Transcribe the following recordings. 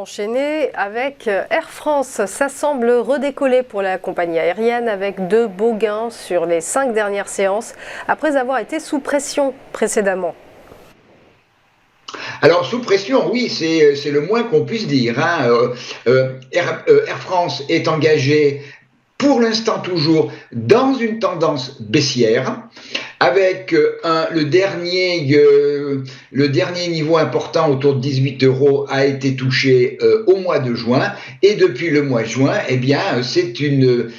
enchaîner avec Air France. Ça semble redécoller pour la compagnie aérienne avec de beaux gains sur les 5 dernières séances après avoir été sous pression précédemment. Alors, sous pression, oui, c'est le moins qu'on puisse dire, hein. Air France est engagé pour l'instant toujours dans une tendance baissière, avec le dernier niveau important autour de 18 euros a été touché au mois de juin, et depuis le mois de juin, eh bien, c'est une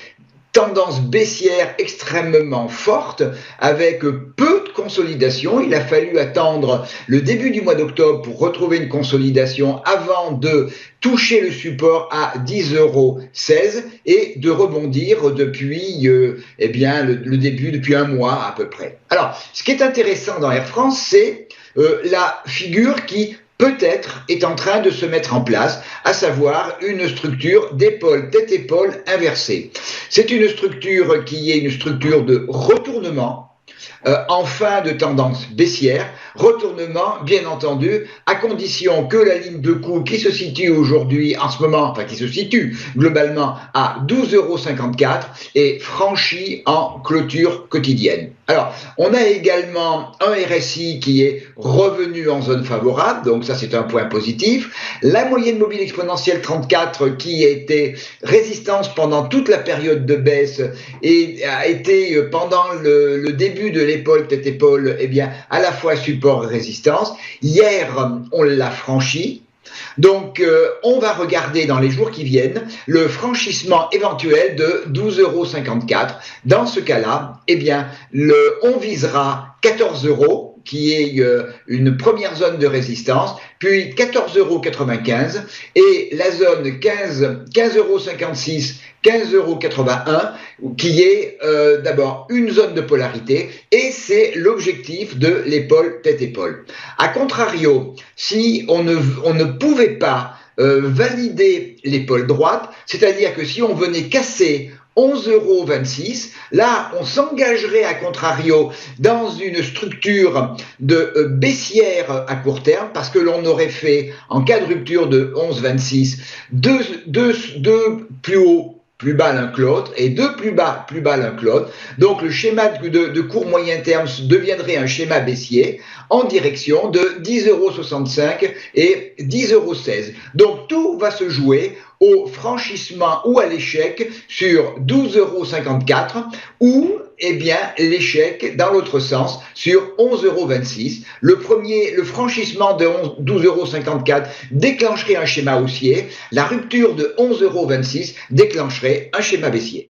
tendance baissière extrêmement forte avec peu de consolidation. Il a fallu attendre le début du mois d'octobre pour retrouver une consolidation avant de toucher le support à 10,16 euros et de rebondir depuis le début, depuis un mois à peu près. Alors, ce qui est intéressant dans Air France, c'est la figure qui peut-être est en train de se mettre en place, à savoir une structure d'épaule, tête-épaule inversée. C'est une structure qui est une structure de retournement en fin de tendance baissière, retournement bien entendu à condition que la ligne de coût qui se situe aujourd'hui en ce moment, enfin qui se situe globalement à 12,54 euros est franchie en clôture quotidienne. Alors, on a également un RSI qui est revenu en zone favorable, donc ça c'est un point positif. La moyenne mobile exponentielle 34 qui était résistance pendant toute la période de baisse et a été pendant le début de l'épaule tête-épaule, eh bien à la fois support et résistance. Hier, on l'a franchi. Donc, on va regarder dans les jours qui viennent le franchissement éventuel de 12,54 euros. Dans ce cas-là, eh bien, on visera 14 euros, qui est une première zone de résistance, puis 14,95 euros et la zone 15,56 euros, 15,81 euros, qui est d'abord une zone de polarité, et c'est l'objectif de l'épaule tête-épaule. A contrario, si on ne pouvait pas valider l'épaule droite, c'est-à-dire que si on venait casser 11,26 euros, là on s'engagerait à contrario dans une structure de baissière à court terme, parce que l'on aurait fait en cas de rupture de 11,26 deux plus haut plus bas l'un que l'autre, et deux plus bas l'un que l'autre. Donc le schéma de court moyen terme deviendrait un schéma baissier en direction de 10,65 euros et 10,16 euros. Donc tout va se jouer au franchissement ou à l'échec sur 12,54 euros ou l'échec dans l'autre sens sur 11,26 euros. Le franchissement de 12,54 euros déclencherait un schéma haussier. La rupture de 11,26 euros déclencherait un schéma baissier.